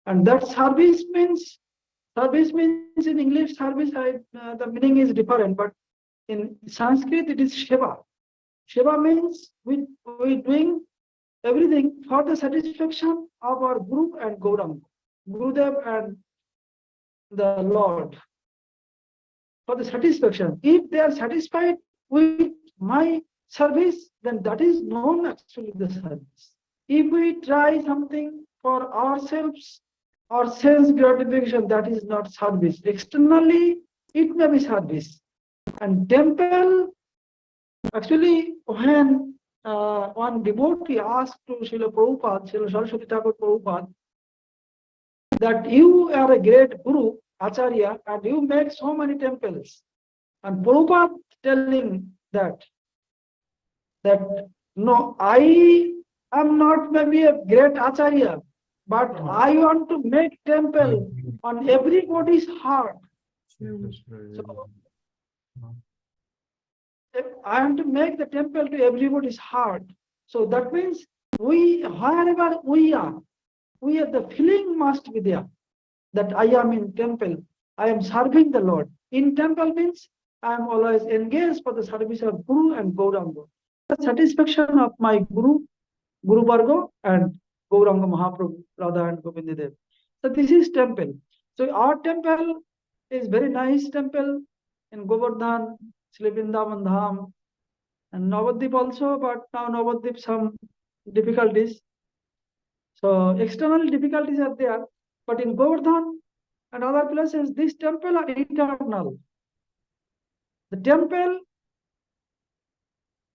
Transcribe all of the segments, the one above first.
And that service means in English service, the meaning is different, but in Sanskrit it is Seva. Seva means we doing everything for the satisfaction of our Guru and Gauranga, Gurudev and the Lord, for the satisfaction. If they are satisfied with my service, then that is known actually the service. If we try something for ourselves or sense gratification, that is not service. Externally, it may be service. And temple, actually, when one devotee asked to Srila Prabhupada, Srila Saraswati Thakur Prabhupada, that you are a great guru, Acharya, and you make so many temples. And Prabhupada telling that no, I am not maybe a great Acharya, but I want to make temple on everybody's heart. So, I want to make the temple to everybody's heart. So that means wherever we are, the feeling must be there that I am in temple, I am serving the Lord. In temple means I am always engaged for the service of Guru and Gauranga. The satisfaction of my guru-varga and Gauranga Mahaprabhu, Radha and Govinda Dev. So this is temple. So our temple is very nice temple in Govardhan, Sri Vrindavan Dham, and Navadvip also, but now Navadvip some difficulties. So external difficulties are there, but in Govardhan and other places, this temple are eternal. The temple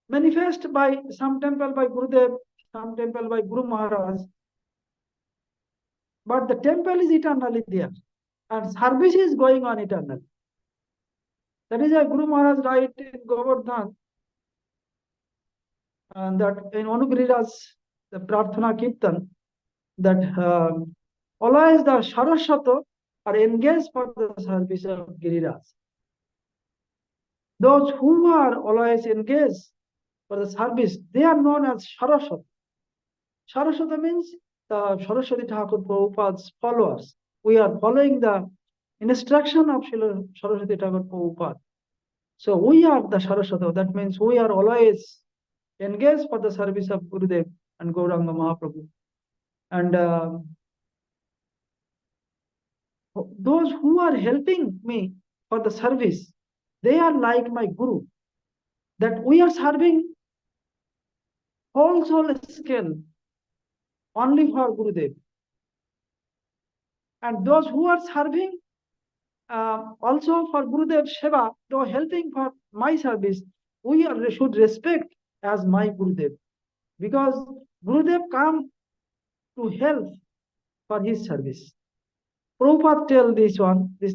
manifest by some temple by Gurudev, some temple by Guru Maharaj, but the temple is eternally there, and service is going on eternally. That is why Guru Maharaj write in Govardhan, and that in Anugirira's the Prarthana Kirtan, that always the Saraswata are engaged for the service of Giriraj. Those who are always engaged for the service, they are known as Saraswata. Saraswata means the Saraswati Thakur Prabhupada's followers. We are following the instruction of Srila Saraswati Thakur Prabhupada. So we are the Saraswata. That means we are always engaged for the service of Gurudev and Gauranga Mahaprabhu. And those who are helping me for the service, they are like my Guru. That we are serving whole soul scale only for Gurudev. And those who are serving also for Gurudev Seva, though helping for my service, we should respect as my Gurudev. Because Gurudev come to help for his service. Prabhupada tell these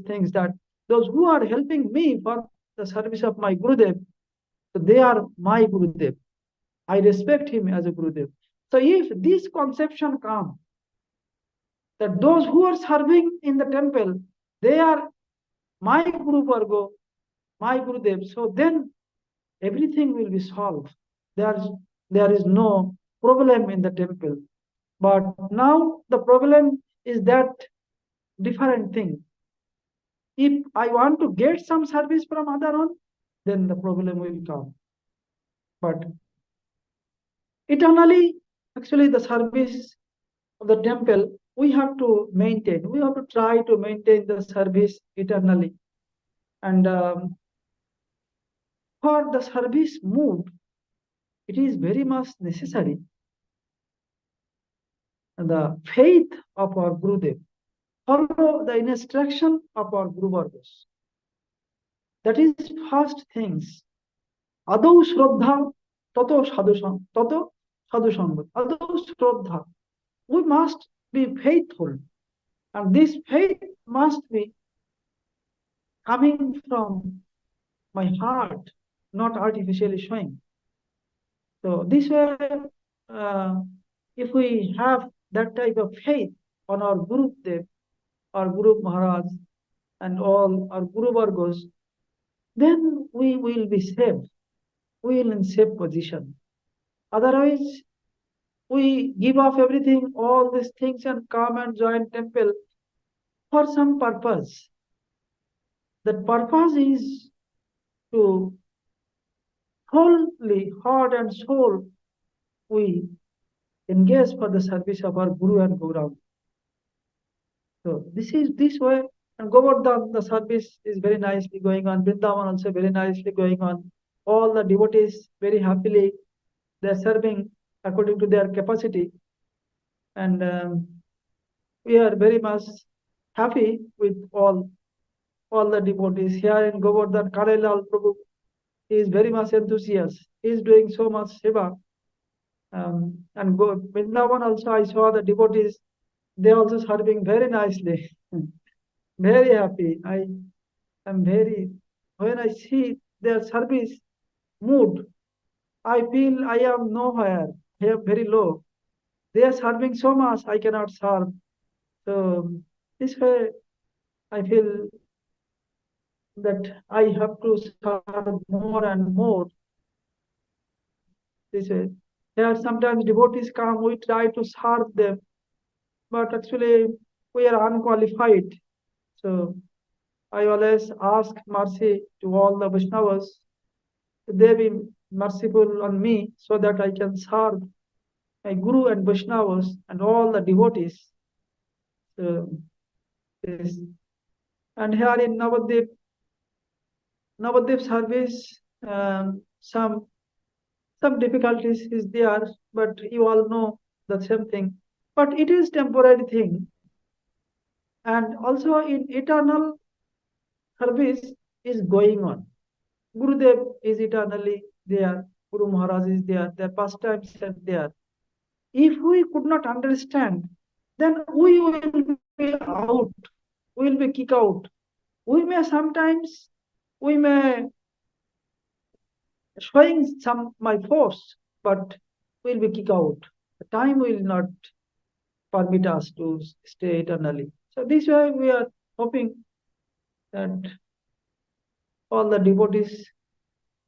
things that those who are helping me for the service of my Gurudev, so they are my Gurudev. I respect him as a Gurudev. So if this conception comes, that those who are serving in the temple, they are my guru-varga, my Gurudev, so then everything will be solved. There is no problem in the temple. But now the problem is that different thing. If I want to get some service from other one, then the problem will come. But eternally, actually the service of the temple, we have to maintain. We have to try to maintain the service eternally. And for the service move, it is very much necessary the faith of our Gurudev. Follow the instruction of our Guru-vargas. That is first things. Adau Shraddha, tato sadhusanga. Adau Shraddha. We must be faithful. And this faith must be coming from my heart, not artificially showing. So this way, if we have that type of faith on our Gurudev, our Guru Maharaj, and all our Guru-vargas, then we will be safe. We will in safe position. Otherwise, we give up everything, all these things, and come and join temple for some purpose. That purpose is to wholly, heart and soul, we engage for the service of our Guru and Gauranga. So this is this way. And Govardhan, the service is very nicely going on. Vrindavan also very nicely going on. All the devotees very happily they are serving according to their capacity. And we are very much happy with all the devotees here in Govardhan. Karelal Prabhu is very much enthusiastic. He is doing so much seva. And Vrindavan also, I saw the devotees. They also serving very nicely. Very happy. I am very. When I see their service mood, I feel I am nowhere. I am very low. They are serving so much. I cannot serve. So this way, I feel that I have to serve more and more. This way, there sometimes devotees come. We try to serve them, but actually we are unqualified. So I always ask mercy to all the Vaishnavas. They be merciful on me so that I can serve my Guru and Vaishnavas and all the devotees. So, yes. And here in Navadvip service, some difficulties is there, but you all know the same thing. But it is temporary thing. And also in eternal service is going on. Gurudev is eternally there. Guru Maharaj is there. Their pastimes are there. If we could not understand, then we will be out. We will be kicked out. We may sometimes, we may showing some my force, but we will be kicked out. The time will not permit us to stay eternally. So this way we are hoping that all the devotees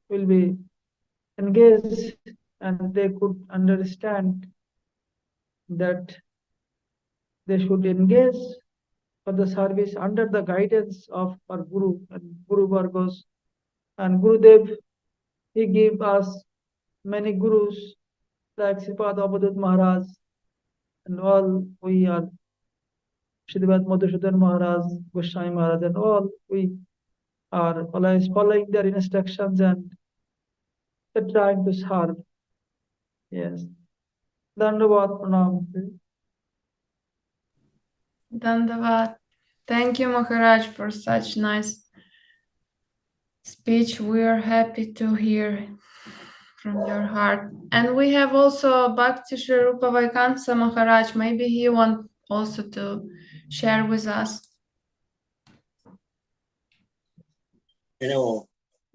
will be engaged and they could understand that they should engage for the service under the guidance of our Guru and guru-vargas. And Gurudev, he gave us many gurus like Sripad Padmanabha Maharaj and all we are Sripad Maharaj, Goswami Maharaj and all we are always following their instructions and trying to serve. Yes. Dandavad Pranam. Dandavad. Thank you, Maharaj, for such nice speech. We are happy to hear from your heart. And we have also Bhakti Shri Rupa Vaikhanas Maharaj. Maybe he wants also to share with us.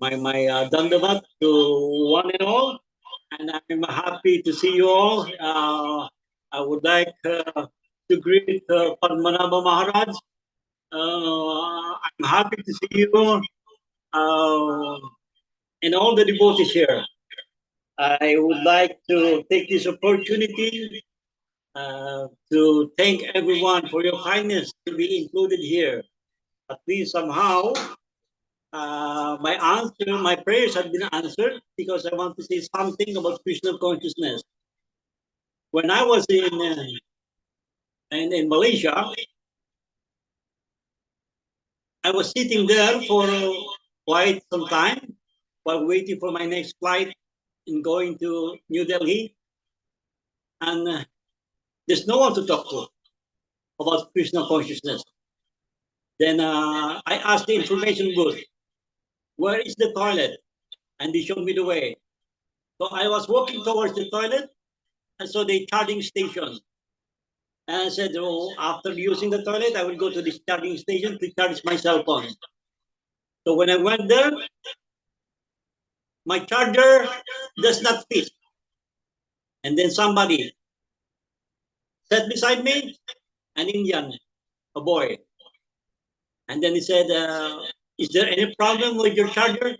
My Dandavad to one and all, and I'm happy to see you all. I would like to greet Padmanabha Maharaj. I'm happy to see you and all the devotees here. I would like to take this opportunity to thank everyone for your kindness to be included here. At least somehow, my prayers have been answered because I want to say something about Krishna consciousness. When I was in Malaysia, I was sitting there for quite some time while waiting for my next flight in going to New Delhi, and there's no one to talk to about Krishna consciousness. Then I asked the information booth, where is the toilet? And they showed me the way. So I was walking towards the toilet and saw the charging station. And I said, oh, after using the toilet, I will go to this charging station to charge my cell phone. So when I went there, my charger does not fit. And then somebody sat beside me, an Indian, a boy. And then he said, is there any problem with your charger?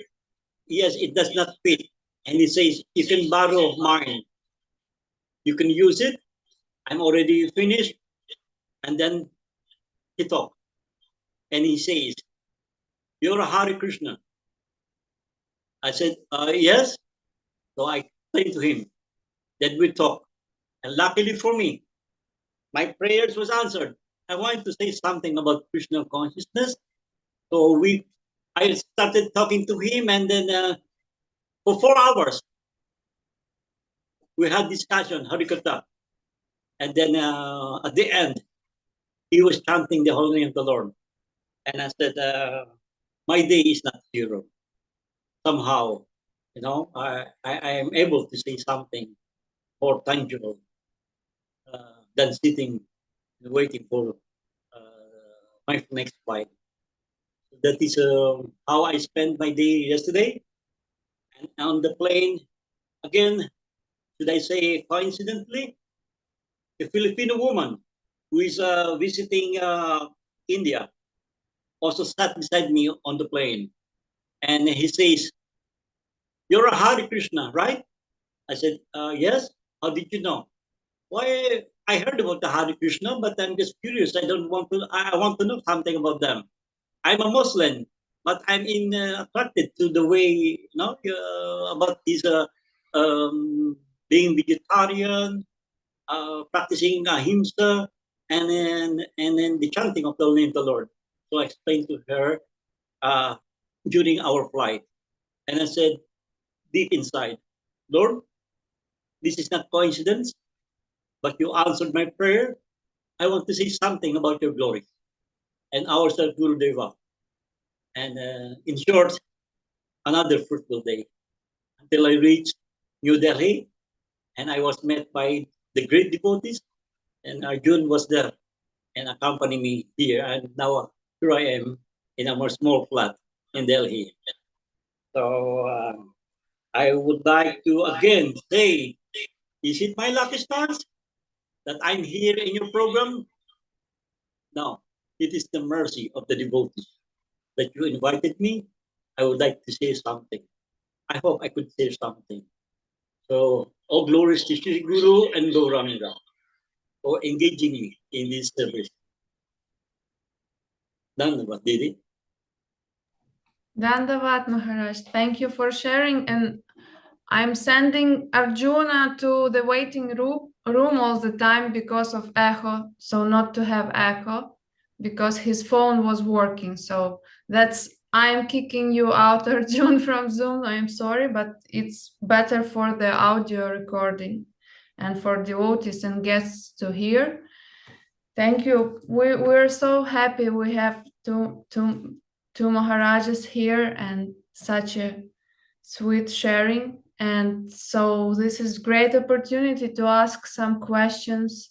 Yes, it does not fit. And he says, you can borrow mine. You can use it. I'm already finished. And then he talked. And he says, you're a Hare Krishna. I said, yes. So I explained to him that we talk. And luckily for me, my prayers was answered. I wanted to say something about Krishna consciousness. So I started talking to him, and then for 4 hours, we had discussion, Harikata. And then at the end, he was chanting the holy name of the Lord. And I said, my day is not zero. Somehow, I am able to say something more tangible than sitting and waiting for my next flight. That is how I spent my day yesterday. And on the plane, again, should I say coincidentally, a Filipino woman who is visiting India also sat beside me on the plane. And he says, you're a Hare Krishna, right? I said, yes. How did you know? Why, I heard about the Hare Krishna, but I'm just curious. I want to know something about them. I'm a Muslim, but I'm attracted to the way, about this being vegetarian, practicing ahimsa, and then the chanting of the name of the Lord. So I explained to her during our flight, and I said, deep inside, Lord, this is not coincidence, but you answered my prayer. I want to say something about your glory and our Guru Deva. And in short, another fruitful day until I reached New Delhi, and I was met by the great devotees, and Arjun was there and accompanied me here. And now here I am in a more small flat in Delhi. So I would like to again say, is it my lucky stars that I'm here in your program? No, it is the mercy of the devotees that you invited me. I would like to say something. I hope I could say something. So, all glories to Sri Guru and Gauranga for engaging me in this service. Dandavad, Didi. Dandavad, Maharaj. Thank you for sharing. And I'm sending Arjuna to the waiting room all the time because of echo. So not to have echo because his phone was working. So I'm kicking you out, Arjun, from Zoom. I'm sorry, but it's better for the audio recording and for devotees and guests to hear. Thank you. We're so happy we have two Maharajas here and such a sweet sharing. And so this is great opportunity to ask some questions,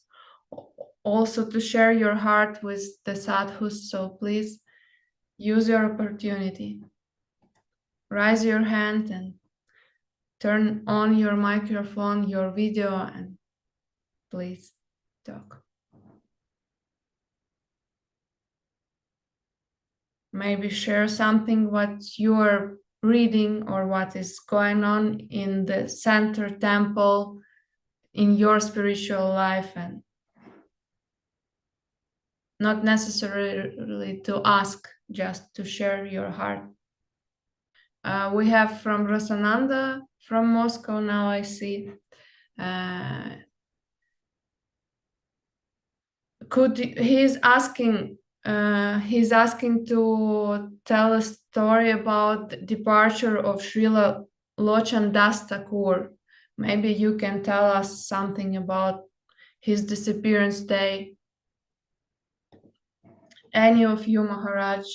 also to share your heart with the sadhus. So please use your opportunity. Raise your hand and turn on your microphone, your video, and please talk. Maybe share something what you are reading or what is going on in the center temple in your spiritual life, and not necessarily to ask, just to share your heart. We have from Rosananda from Moscow now, I see. He's asking to tell a story about the departure of Srila Lochan Das Thakur. Maybe you can tell us something about his disappearance day. Any of you Maharaj,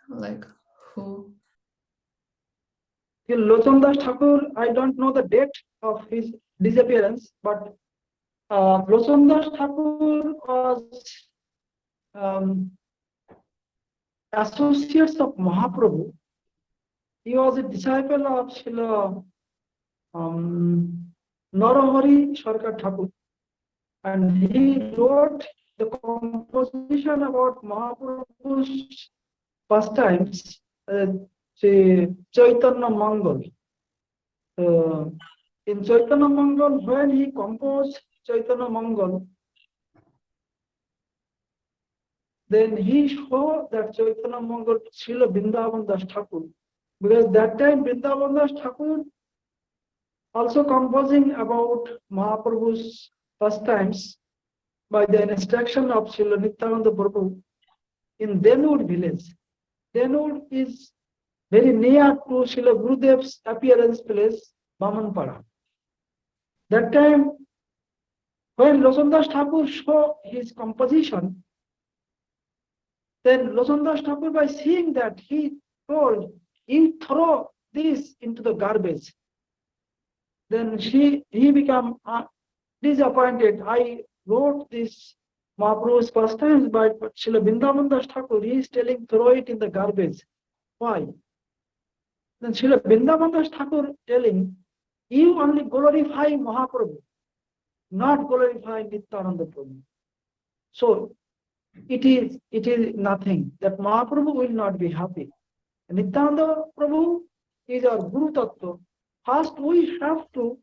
like who? Lochan Das Thakur, I don't know the date of his disappearance, but Lochan Das Thakur was associates of Mahaprabhu. He was a disciple of Srila Narahari Sarkar Thakur, and he wrote the composition about Mahaprabhu's pastimes, Chaitanya Mangal. In Chaitanya Mangal, when he composed Chaitanya Mangal, then he showed that Chaitanya Mangal Srila Vrindavan Das Thakur, because that time Vrindavan Das Thakur also composing about Mahaprabhu's pastimes by the instruction of Srila Nityananda Prabhu in Denur village. Denur is very near to Srila Gurudev's appearance place, Bamanpara. That time, when Lochan Das Thakur saw his composition, then Lochan Das Thakur, by seeing that, he told, "You throw this into the garbage." Then he became disappointed. I wrote this Mahaprabhu's pastimes, but Srila Vrindavan Das Thakur, he is telling, throw it in the garbage. Why? Then Srila Vrindavan Das Thakur telling, you only glorify Mahaprabhu, not glorify Nityananda Prabhu. So it is nothing. That Mahaprabhu will not be happy. Nityananda Prabhu is our Guru Tattva. First we have to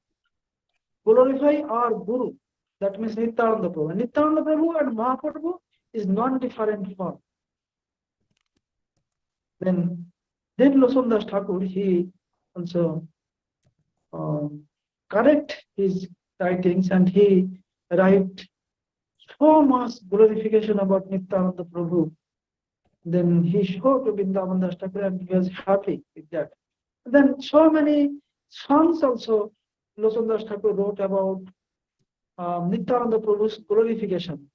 glorify our Guru. That means Nityananda Prabhu. Nityananda Prabhu and Mahaprabhu is non-different form. Then Lochan Das Thakur, he also correct his writings, and he write so much glorification about Nityananda Prabhu. Then he showed to Vrindavan Das Thakur, and he was happy with that. Then so many songs also Lochan Das Thakur wrote about Nityananda Prabhu's glorification.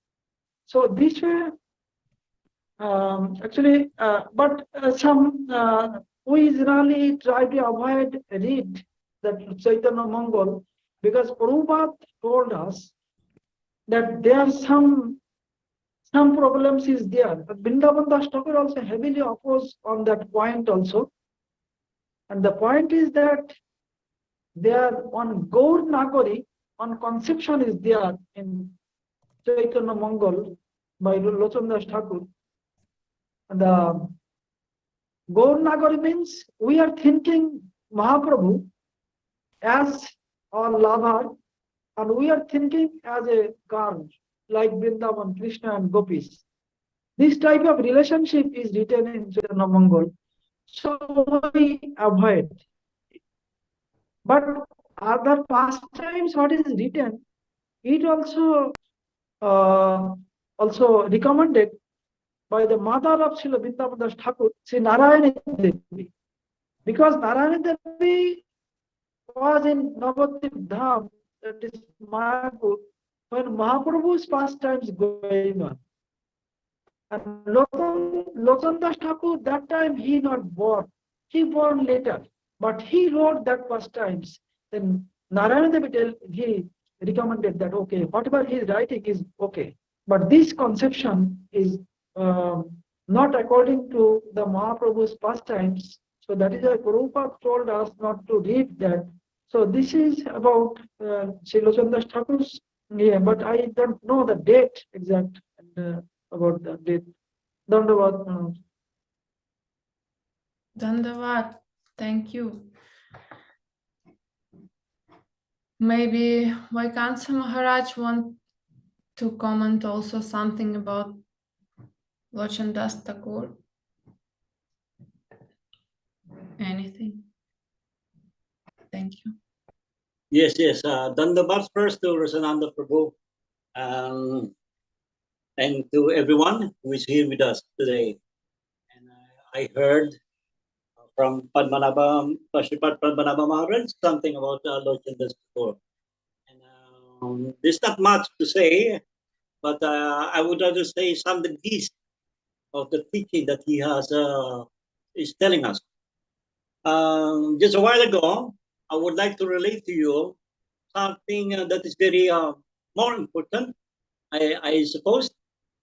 So this way, actually, but some we generally try to avoid read that Chaitanya Mangal, because Prabhupada told us that there are some problems is there. But Vrindavan Das Thakur also heavily opposed on that point also. And the point is that there on Gaur Nagari, on conception is there in Chaitanya Mangal by Lochan Das Thakur. And Gaur Nagari means we are thinking Mahaprabhu as our lover, and we are thinking as a girl, like Vrindavan, Krishna and Gopis. This type of relationship is written in Chaitanya Mangal. So we avoid. But other pastimes, what is written, it also recommended by the mother of Srila Vrindavan Das Thakur, Sri Narayani Devi. Because Narayani Devi was in Navadvip Dham, that is Mayapur, when Mahaprabhu's pastimes going on. And Lochan Das Thakur, that time he not born. He born later. But he wrote that pastimes. Then Narayana Devi, he recommended that, okay, whatever he is writing is okay. But this conception is not according to the Mahaprabhu's pastimes. So that is why Prabhupada told us not to read that. So this is about Sri Lochan Das Thakur's, but I don't know the date exact about the date. Dandavad. Dandavad, thank you. Maybe Vaikhanas Maharaj want to comment also something about Lochan Das Thakur? Anything? Thank you. Yes. Dandavad first to Rasananda Prabhu and to everyone who is here with us today. And I heard from Sripad Padmanabha Maharaj something about Lochan Das Thakur. And there's not much to say, but I would rather say some the gist of the teaching that he has is telling us. Just a while ago, I would like to relate to you something that is very more important, I suppose.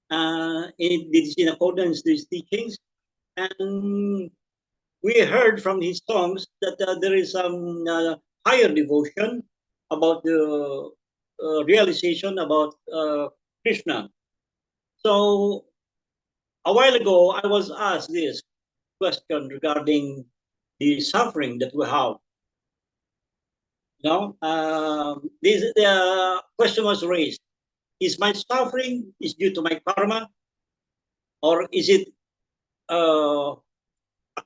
It is in accordance to his teachings. And we heard from his songs that there is some higher devotion about the realization about Krishna. So a while ago, I was asked this question regarding the suffering that we have. This question was raised: is my suffering is due to my karma, or is it a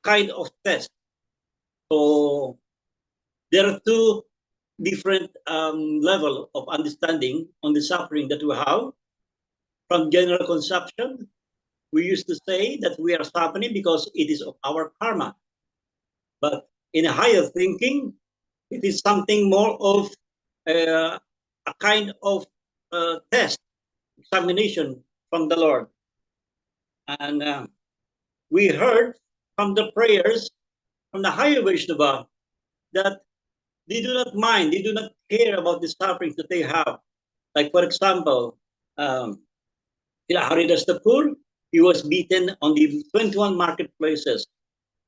kind of test? So there are two different level of understanding on the suffering that we have. From general conception, we used to say that we are suffering because it is of our karma. But in a higher thinking, it is something more of a kind of test, examination from the Lord. And we heard from the prayers from the higher Vaishnava that they do not mind, they do not care about the sufferings that they have. Like, for example, Haridas Thakur, he was beaten on the 21 marketplaces,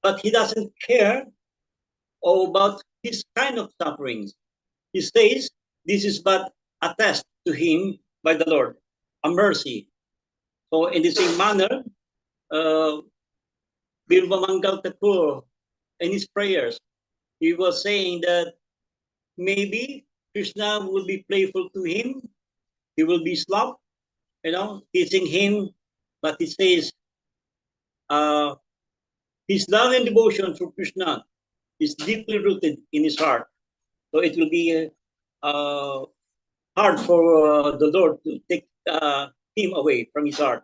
but he doesn't care about his kind of sufferings. He says this is but a test to him by the Lord, a mercy. So in the same manner, Bilvamangal Thakur, in his prayers, he was saying that maybe Krishna will be playful to him, he will be slow, teaching him, but he says his love and devotion for Krishna is deeply rooted in his heart. So it will be hard for the Lord to take him away from his heart.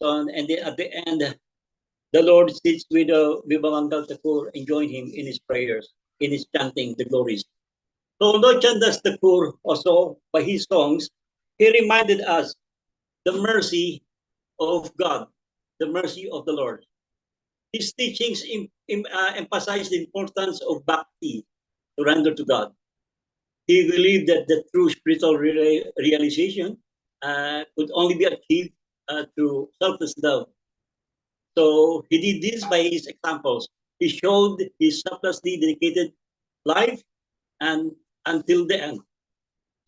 So and at the end, the Lord sits with Vibhavangal Thakur and join him in his prayers, in his chanting the glories. So Lochan Thakur also, by his songs, he reminded us the mercy of God, the mercy of the Lord. His teachings emphasize the importance of bhakti, to render to God. He believed that the true spiritual realization could only be achieved through selfless love. So he did this by his examples. He showed his selflessly dedicated life and until the end.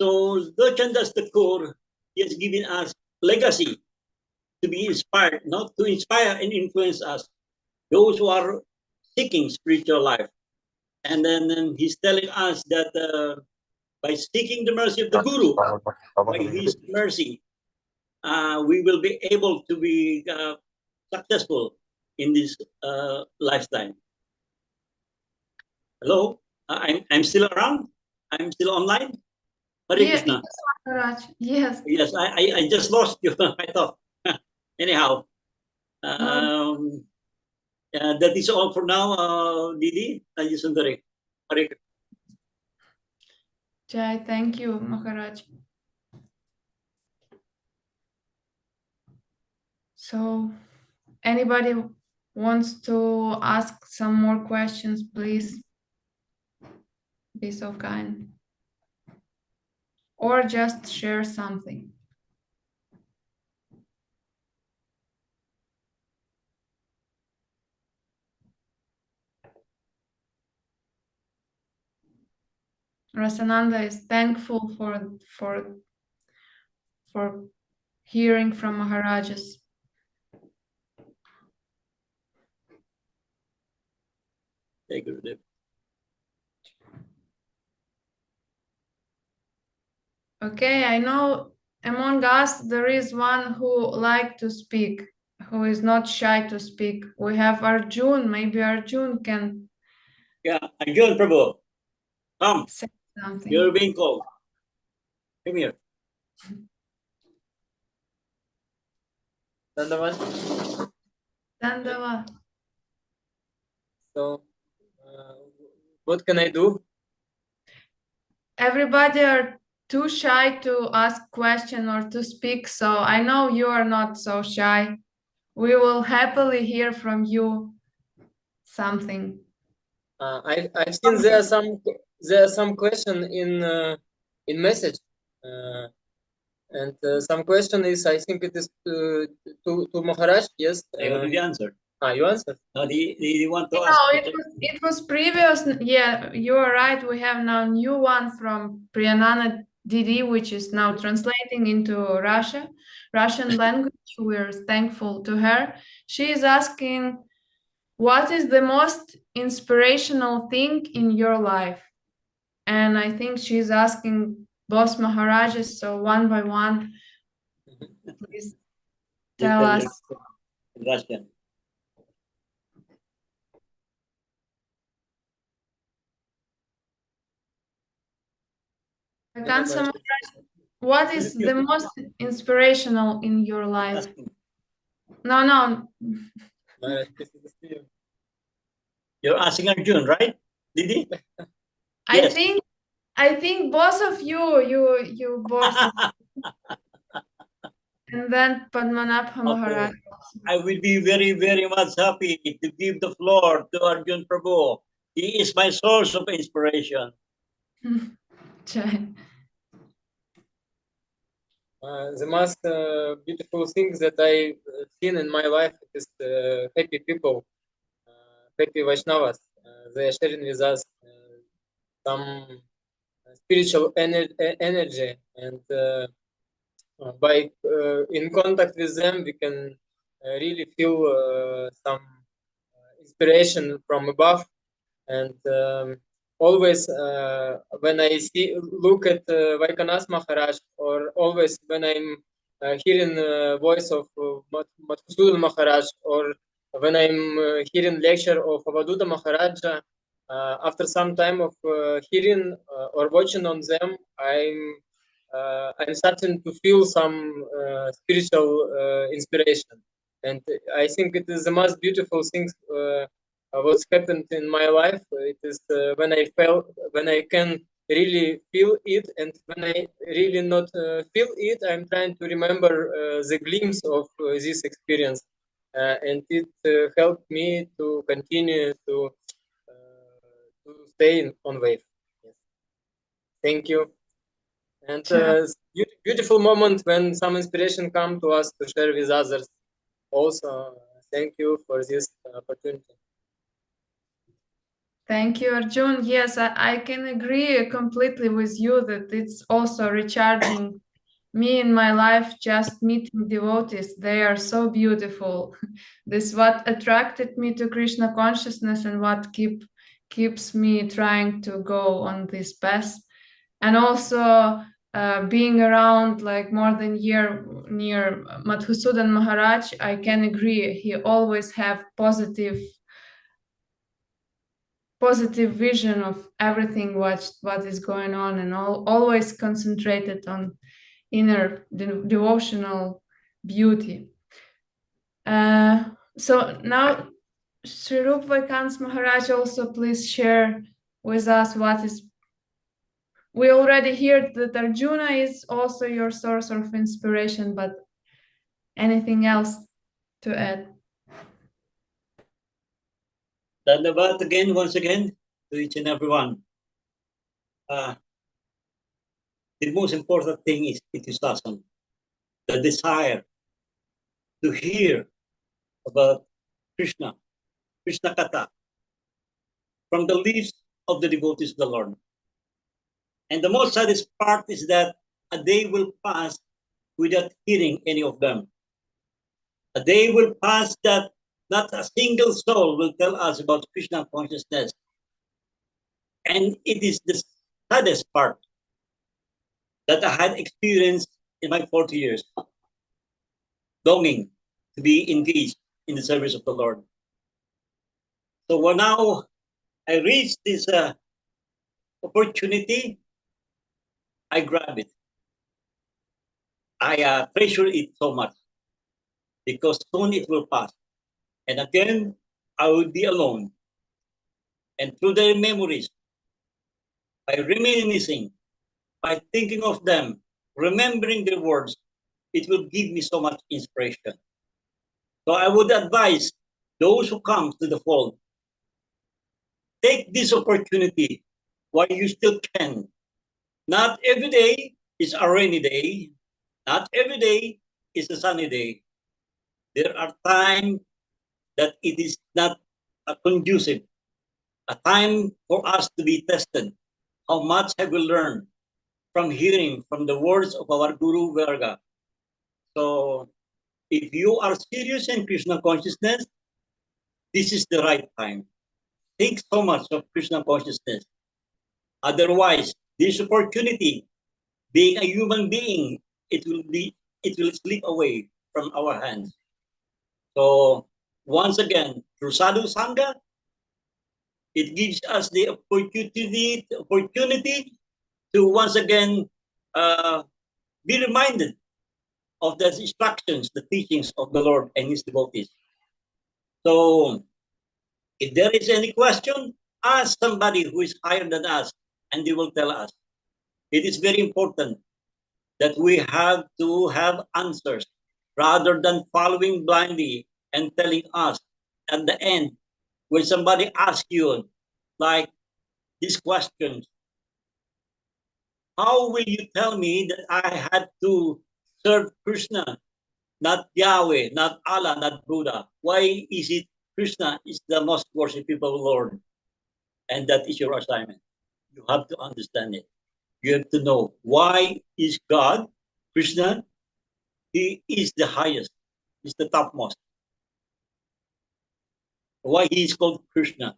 So Lochan Thakur, he has given us legacy to be inspired, not to inspire and influence us, those who are seeking spiritual life. And then he's telling us that by seeking the mercy of the Guru, by his mercy, we will be able to be successful in this lifetime. Hello, I'm still around. I'm still online. Hare Krishna. Yes, Maharaj. Yes. Yes, I just lost you. I thought. Anyhow, that is all for now, Didi. Thank you, Sundari. Hare Krishna. Jai, thank you, Maharaj. So, anybody wants to ask some more questions, please be so kind. Or just share something. Rasananda is thankful for hearing from Maharajas. Thank you, Gurudev. Okay, I know among us there is one who like to speak, who is not shy to speak. We have Arjun. Maybe Arjun can Arjun Prabhu, come. say something. You're being called. Come here. Dandavan. Dandava. So, what can I do? Everybody are too shy to ask question or to speak, so I know you are not so shy. We will happily hear from you something. I've seen there are some question in message, and some question is, I think it is to Maharaj. Yes. I already answered. You answered. No, they want to ask. No, it was previous. Yeah, you are right. We have now new one from Priyanana Didi, which is now translating into Russian language. We're thankful to her. She is asking, what is the most inspirational thing in your life? and I think she's asking both Maharajas, so one by one, please tell us. Russian. Vaikhanas Maharaj, what is the most inspirational in your life? No. You're asking Arjun, right? Didi? Yes. I think both of you both. And then Padmanabha Maharaj. I will be very, very much happy to give the floor to Arjun Prabhu. He is my source of inspiration. The most beautiful thing that I've seen in my life is happy people, happy Vaishnavas. They are sharing with us some spiritual energy, and by in contact with them, we can really feel some inspiration from above. And always when I look at Vaikhanas Maharaj, or always when I'm hearing the voice of Madhusudan Maharaj, or when I'm hearing lecture of Avadhuta Maharaja, after some time of hearing or watching on them, I'm starting to feel some spiritual inspiration, and I think it is the most beautiful things what's happened in my life. It is when I can really feel it, and when I really not feel it, I'm trying to remember the glimpse of this experience, and it helped me to continue to stay on wave. Yes. Thank you. And beautiful moment when some inspiration come to us to share with others. Also, thank you for this opportunity. Thank you, Arjun. Yes, I can agree completely with you that it's also recharging me in my life, just meeting devotees. They are so beautiful. This is what attracted me to Krishna consciousness and what keeps me trying to go on this path. And also being around like more than a year near Madhusudan Maharaj, I can agree. He always have positive vision of everything what is going on, and always concentrated on inner devotional beauty. So now Sripad Vaikanas Maharaj, also please share with us what is. We already heard that Arjuna is also your source of inspiration, but anything else to add? Dhanyavad again, once again, to each and everyone. The most important thing is enthusiasm, the desire to hear about Krishna Katha, from the lips of the devotees of the Lord. And the most saddest part is that a day will pass without hearing any of them. A day will pass that not a single soul will tell us about Krishna consciousness. And it is the saddest part that I had experienced in my 40 years, longing to be engaged in the service of the Lord. So when now I reached this opportunity, I grab it. I treasure it so much, because soon it will pass. And again, I will be alone. And through their memories, by reminiscing, by thinking of them, remembering their words, it will give me so much inspiration. So I would advise those who come to the fold, take this opportunity while you still can. Not every day is a rainy day. Not every day is a sunny day. There are times that it is not conducive, a time for us to be tested. How much have we learned from hearing from the words of our guru-varga? So if you are serious in Krishna consciousness, this is the right time. Think so much of Krishna consciousness. Otherwise, this opportunity, being a human being, it will slip away from our hands. So once again, through Sadhu Sangha, it gives us the opportunity to once again be reminded of the instructions, the teachings of the Lord and His devotees. So if there is any question, ask somebody who is higher than us, and they will tell us. It is very important that we have to have answers rather than following blindly and telling us at the end, when somebody asks you, like these questions, how will you tell me that I had to serve Krishna, not Yahweh, not Allah, not Buddha? Why is it Krishna is the most worshipable Lord? And that is your assignment. You have to understand it. You have to know why is God, Krishna, He is the highest, He's the topmost. Why He is called Krishna.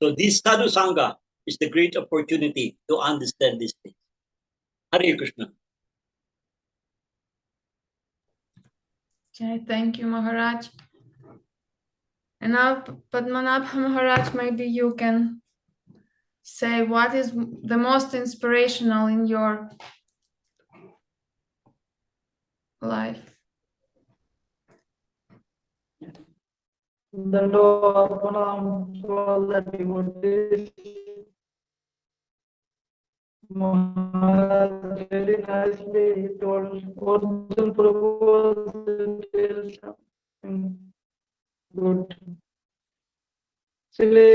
So this Sadhu Sangha is the great opportunity to understand these things. Hare Krishna. Okay, thank you, Maharaj. And now, Padmanabha Maharaj, maybe you can say what is the most inspirational in your life. The Lord all that devotees. Maharaj very nicely told Arjun Prabhu tell something good. Actually,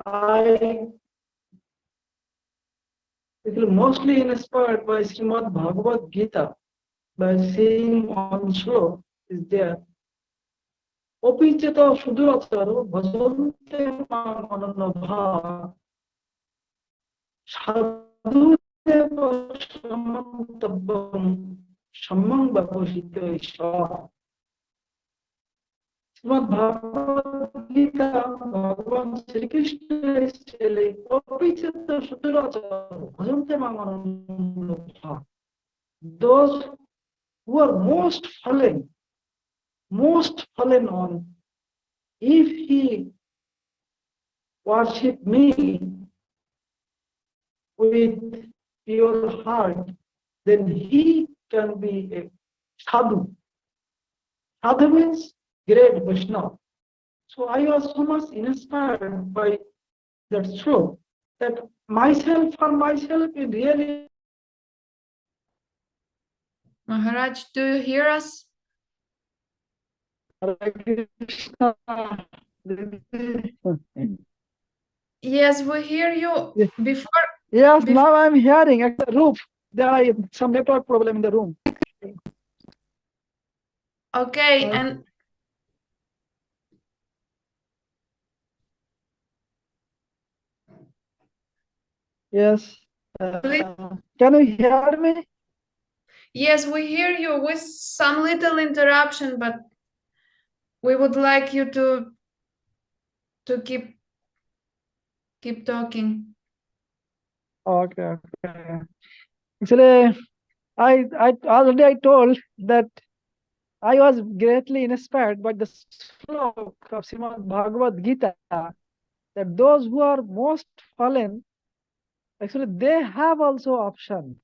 I feel mostly inspired by Srimad Bhagavad Gita by seeing one sloka is there. Opicheta suduracharo bhajante mam ananabha sadhudeva samantabbam sammang bhaposita isha. Srimad Bhagavad Gita, Bhagavan Sri Krishna is telling, Opicheta suduracharo bhajante mam ananabha. Those who are most fallen on, if he worship me with pure heart, then he can be a sadhu. Sadhu means great Vaishnava. So I was so much inspired by that sloka that myself in really. Maharaj, do you hear us? Yes, we hear you. Yes. Before. Yes, now I'm hearing at the roof. There is some network problem in the room. Okay, and yes. Can you hear me? Yes, we hear you with some little interruption, but we would like you to keep talking. Okay. Actually, I already I told that I was greatly inspired by the sloka of Srimad Bhagavad Gita that those who are most fallen, actually they have also option.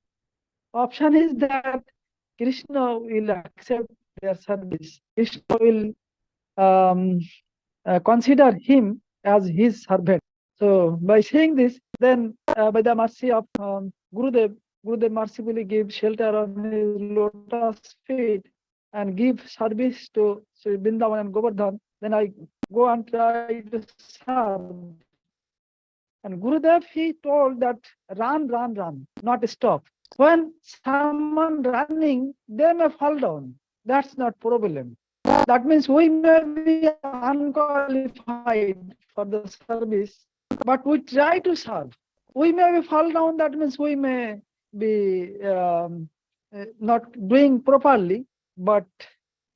Option is that Krishna will accept their service. Krishna will consider him as his servant. So by saying this, then by the mercy of Gurudev mercifully give shelter on his lotus feet and give service to Sri Vrindavan and Govardhan. Then I go and try to serve. And Gurudev, he told that run, not stop. When someone running, they may fall down. That's not problem. That means we may be unqualified for the service, but we try to serve. We may fall down, that means we may be not doing properly, but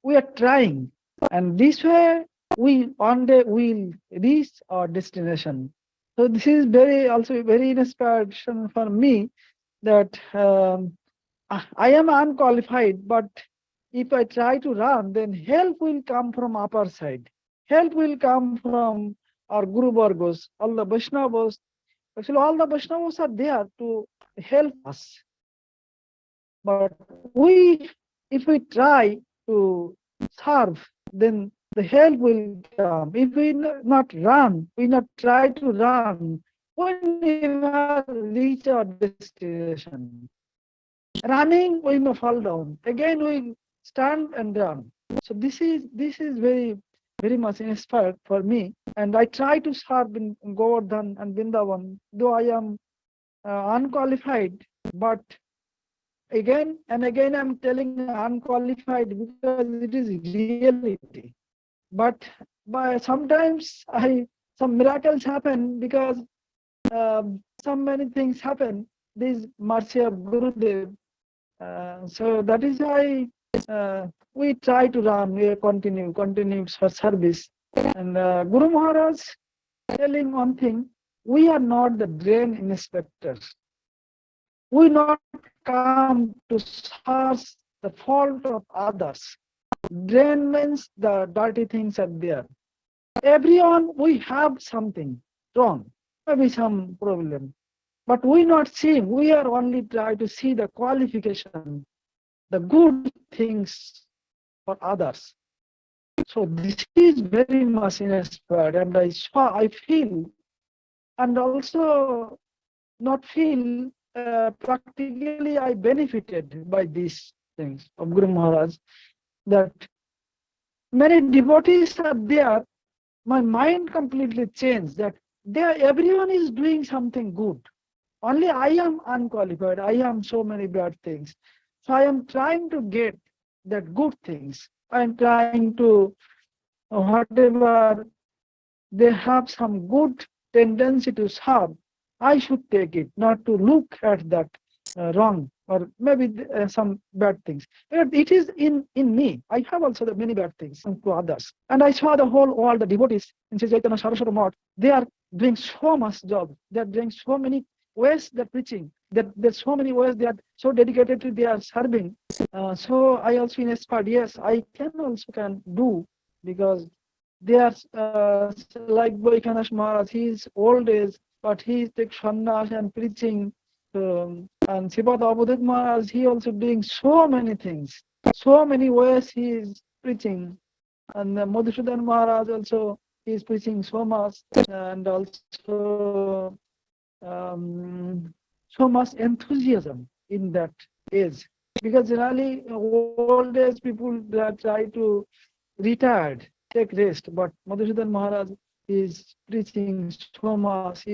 we are trying. And this way, one day we'll reach our destination. So this is also very inspiration for me that I am unqualified, but if I try to run, then help will come from upper side. Help will come from our guru-vargas, all the Vaishnavas. Actually, all the Vaishnavas are there to help us. But if we try to serve, then the help will come. If we not run, we not try to run, we never reach our destination. Running, we may fall down. Again, we stand and run. So this is very much inspired for me. And I try to serve in Govardhan and Vrindavan, though I am unqualified, but again and again I'm telling unqualified because it is reality. But sometimes some miracles happen because so many things happen. This mercy of Gurudev. So that is why we try to run. We continue for service. And Guru Maharaj telling one thing: we are not the drain inspectors. We not come to search the fault of others. Drain means the dirty things are there. Everyone, we have something wrong, maybe some problem. But we not seeing, we are only trying to see the qualification, the good things for others. So this is very much inspired, and I feel, and also not feel, practically I benefited by these things of Guru Maharaj, that many devotees are there. My mind completely changed that everyone is doing something good. Only I am unqualified. I am so many bad things. So I am trying to get that good things. I am trying to, whatever they have some good tendency to serve, I should take it, not to look at that wrong or maybe some bad things. It is in me. I have also the many bad things to others. And I saw the whole world, the devotees in Sri Chaitanya Saraswati Math, they are doing so much job. They are doing so many ways they're preaching. There's so many ways they are so dedicated to their serving. So I also inspired, yes, I can do, because they are like Vaikhanas Maharaj, he is old age, but he takes sannyas and preaching. And Sripad Maharaj, he also doing so many things, so many ways he is preaching. And Madhusudan Maharaj also, he is preaching so much, and also so much enthusiasm in that age. Because generally, old age people, they try to retire, take rest, but Madhusudan Maharaj is preaching so much,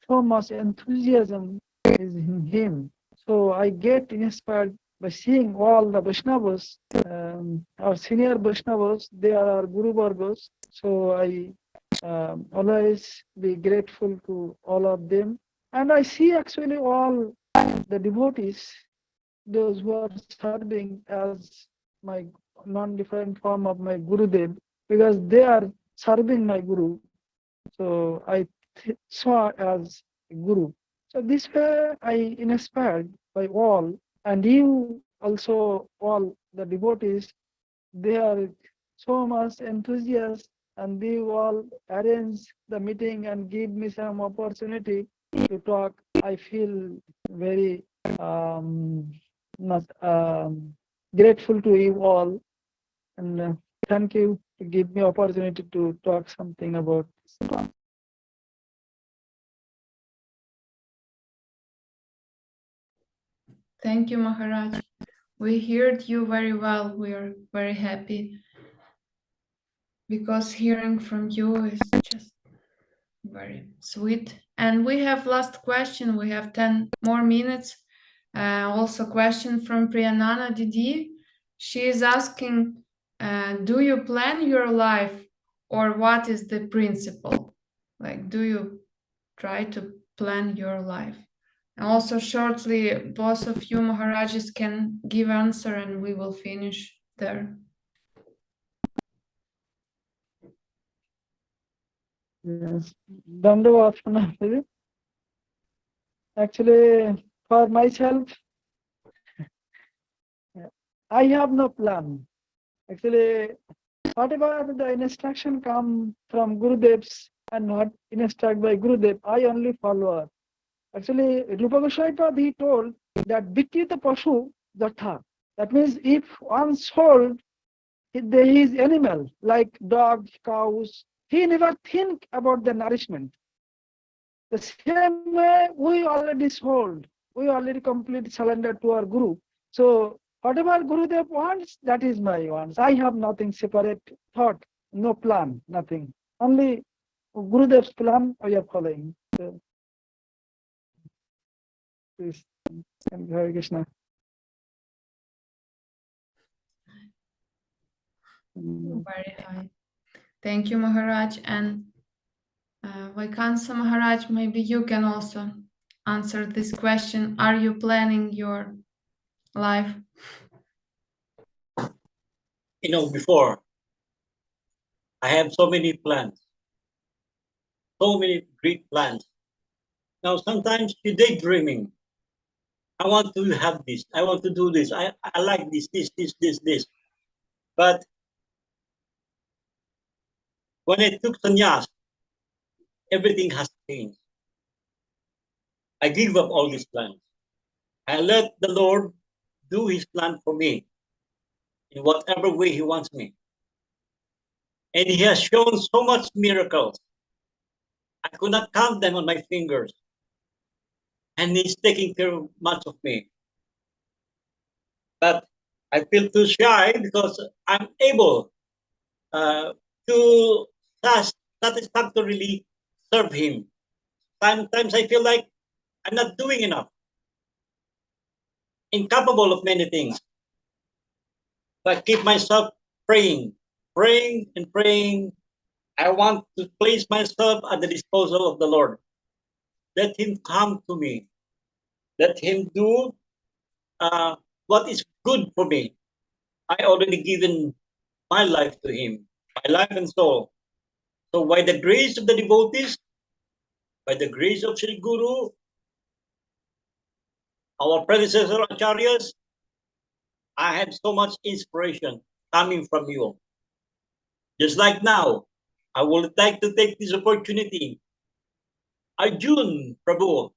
so much enthusiasm is in him. So I get inspired by seeing all the Vaishnavas, our senior Vaishnavas, they are our guru-vargas. So I always be grateful to all of them. And I see actually all the devotees, those who are serving as my non-different form of my Gurudev, because they are serving my Guru. So I saw as a Guru. So this way I inspired by all, and you also, all the devotees, they are so much enthusiastic, and they all arrange the meeting and give me some opportunity to talk. I feel very not, grateful to you all, and thank you to give me opportunity to talk something about this. Thank you, Maharaj. We heard you very well. We are very happy because hearing from you is just very sweet. And we have last question. We have 10 more minutes. Also question from Priyanana Didi. She is asking, do you plan your life, or what is the principle? Like, do you try to plan your life? And also shortly, both of you Maharajas can give answer and we will finish there. Yes. Dandavasana. Actually, for myself, I have no plan. Actually, whatever the instruction come from Gurudevs and not instructed by Gurudev, I only follower. Actually, Rupa Goswami he told that Vikrita Pashu Jatha. That means if one soul is animal like dogs, cows, he never think about the nourishment. The same way we already sold, we already complete surrender to our Guru. So whatever Gurudev wants, that is my wants. I have nothing separate thought, no plan, nothing. Only Gurudev's plan we are following. So, please, thank you, Hare Krishna. Very high. Thank you, Maharaj. And Vaikhanas Maharaj, maybe you can also answer this question. Are you planning your life? You know, before, I have so many plans, so many great plans. Now, sometimes you're daydreaming. I want to have this. I want to do this. I like this. But when I took sannyas, everything has changed. I give up all these plans. I let the Lord do his plan for me in whatever way he wants me. And he has shown so much miracles. I could not count them on my fingers. And he's taking care of much of me. But I feel too shy because I'm able to satisfactorily serve him. Sometimes I feel like I'm not doing enough, incapable of many things. But I keep myself praying, praying and praying. I want to place myself at the disposal of the Lord. Let him come to me. Let him do what is good for me. I already given my life to him, my life and soul. So by the grace of the devotees, by the grace of Sri Guru, our predecessor acharyas, I have so much inspiration coming from you. Just like now, I would like to take this opportunity. Arjun Prabhu,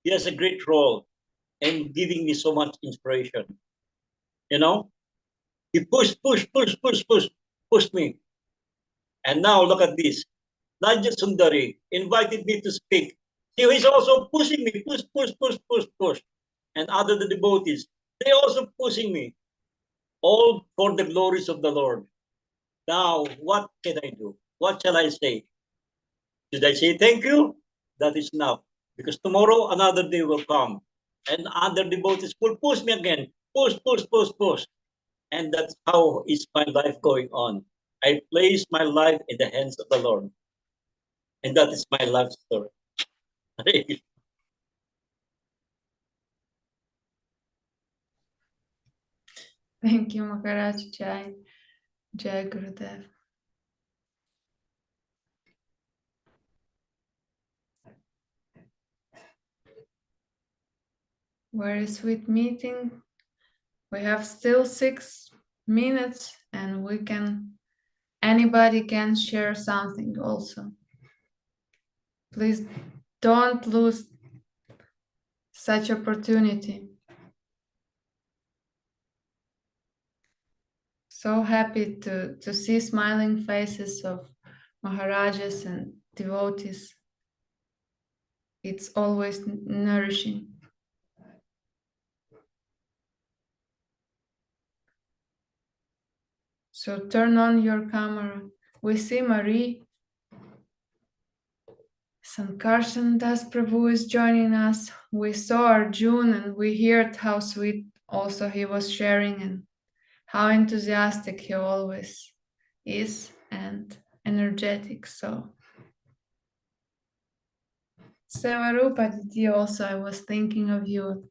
he has a great role in giving me so much inspiration. You know, he pushed me. And now look at this. Nadia Sundari invited me to speak. He is also pushing me, push. And other the devotees, they also pushing me. All for the glories of the Lord. Now, what can I do? What shall I say? Should I say thank you? That is enough. Because tomorrow another day will come. And other devotees will push me again. Push. And that's how is my life going on. I place my life in the hands of the Lord. And that is my life story. Thank you, Maharaj. Jai Gurudev. Very sweet meeting. We have still 6 minutes and anybody can share something also. Please don't lose such opportunity. So happy to see smiling faces of Maharajas and devotees. It's always nourishing. So turn on your camera. We see Marie. Sankarshan Das Prabhu is joining us. We saw Arjun and we heard how sweet also he was sharing and how enthusiastic he always is and energetic. So Seva Rupa Didi also, I was thinking of you.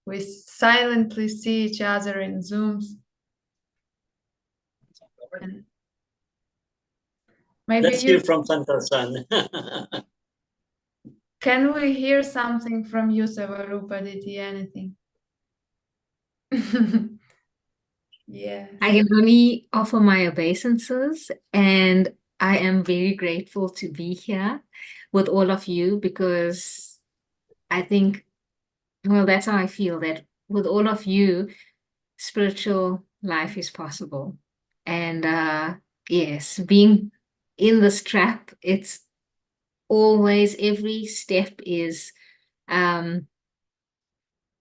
We silently see each other in Zooms. And Maybe Let's hear from Sankar-san. Can we hear something from you, Seva Rupa? Did you anything? Yeah. I can only offer my obeisances, and I am very grateful to be here with all of you, because I think, well, that's how I feel, that with all of you, spiritual life is possible. And yes, being in this trap, it's always, every step is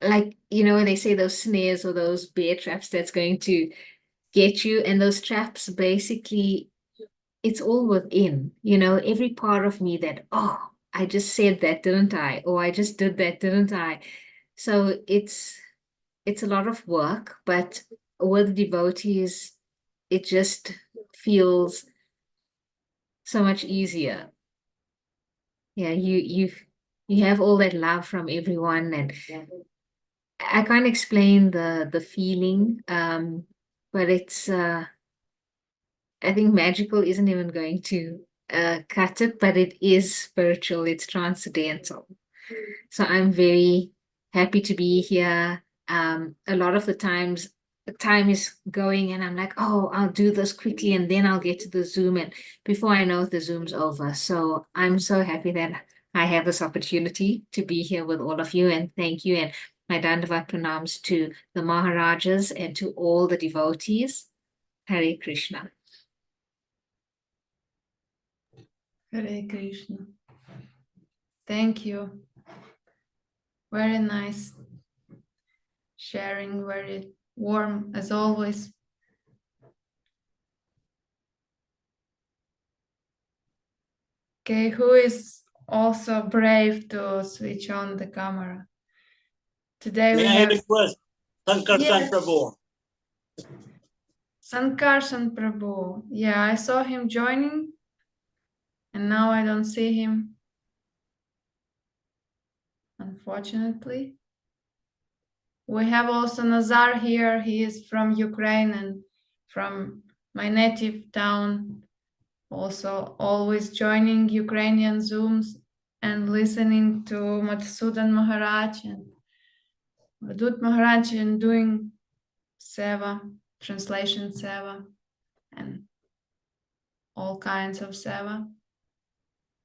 like, you know, they say those snares or those bear traps that's going to get you. And those traps, basically, it's all within, you know, every part of me that, oh, I just said that, didn't I? Or I just did that, didn't I? So it's a lot of work, but with devotees, it just feels so much easier. Yeah, you have all that love from everyone, and I can't explain the feeling, but it's I think magical isn't even going to cut it, but it is spiritual, it's transcendental. So I'm very happy to be here. A lot of the times, the time is going and I'm like, oh, I'll do this quickly and then I'll get to the Zoom, and before I know it, the Zoom's over. So I'm so happy that I have this opportunity to be here with all of you, and thank you. And my Dandavat pranams to the Maharajas and to all the devotees. Hare Krishna. Hare Krishna. Thank you. Very nice. Sharing, very warm as always. Okay, who is also brave to switch on the camera? Today we have request Sankar-san Prabhu. Sankar-san Prabhu. Yeah, I saw him joining and now I don't see him, unfortunately. We have also Nazar here. He is from Ukraine and from my native town. Also always joining Ukrainian Zooms and listening to Madhusudan Maharaj and Vadut Maharaj and doing Seva, translation Seva, and all kinds of Seva.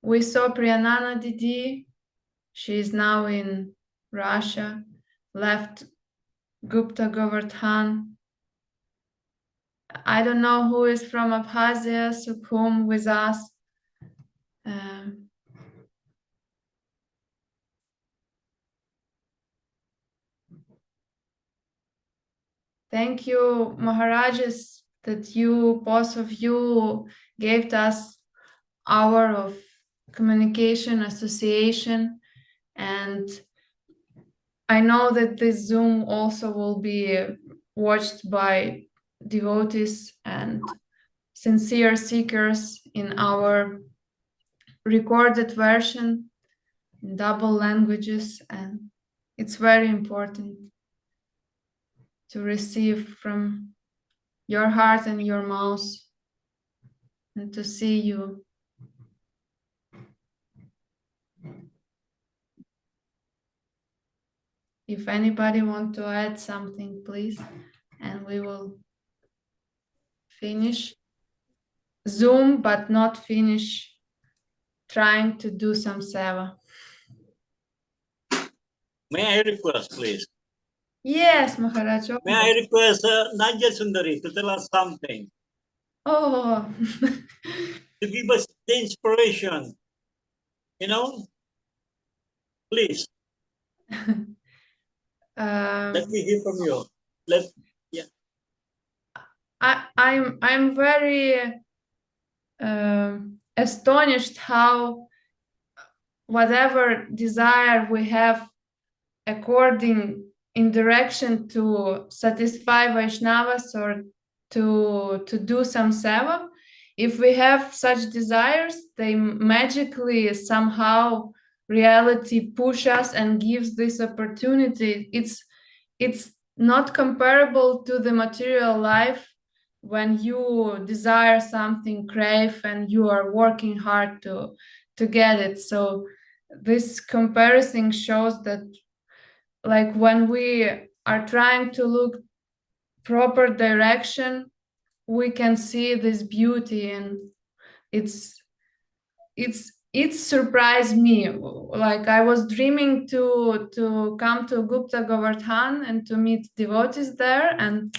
We saw Priyanana Didi. She is now in Russia, left Gupta Govardhan. I don't know who is from Abkhazia, Sukhum with us. Thank you, Maharajas, that you, both of you, gave us hour of communication, association, and I know that this Zoom also will be watched by devotees and sincere seekers in our recorded version in double languages, and it's very important to receive from your heart and your mouth and to see you. If anybody wants to add something, please, and we will finish Zoom, but not finish trying to do some Seva. May I request, please? Yes, Maharaj. May I request Nadia Sundari to tell us something? Oh. To give us the inspiration, you know? Please. Let me hear from you. I'm very astonished how whatever desire we have according in direction to satisfy Vaishnavas or to do some Seva, if we have such desires, they magically somehow reality push us and gives this opportunity. It's not comparable to the material life when you desire something, crave, and you are working hard to get it. So this comparison shows that, like, when we are trying to look proper direction, we can see this beauty, and it surprised me. Like, I was dreaming to come to Gupta Govardhan and to meet devotees there, and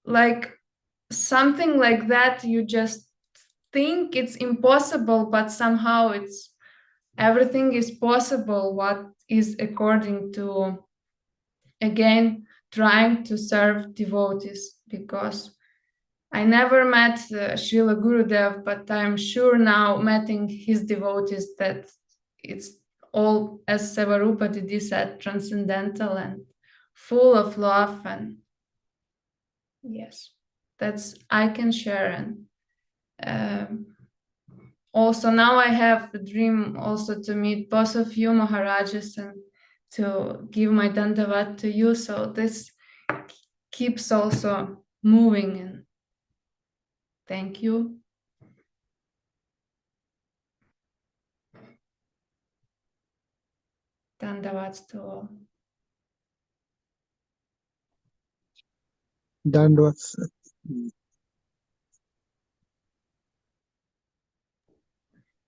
like something like that, you just think it's impossible, but somehow everything is possible, what is according to, again, trying to serve devotees. Because I never met Srila Gurudev, but I'm sure now, meeting his devotees, that it's all, as Seva Didi said, transcendental and full of love. And yes, that's I can share. And also now I have the dream also to meet both of you, Maharajas, and to give my dandavat to you. So this keeps also moving. And thank you. Dandavats to all. Dandavats.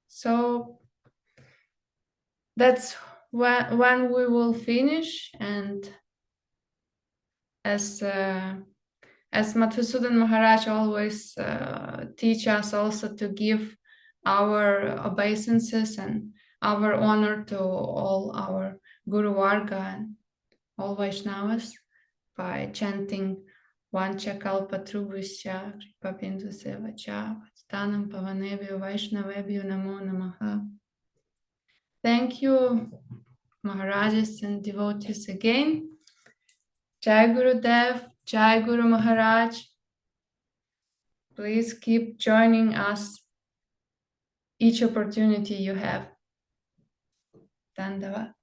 So that's when we will finish. And as Madhusudan Maharaj always teach us also to give our obeisances and our honor to all our guru-varga and all Vaishnavas by chanting Vancha kalpa trubhusya kripabindu sevacha vatanam pavanebhyo Vaishnavebhyo namo namaha. Thank you, Maharajas and devotees again. Jai Gurudev, Jai Guru Maharaj. Please keep joining us each opportunity you have. Dandava.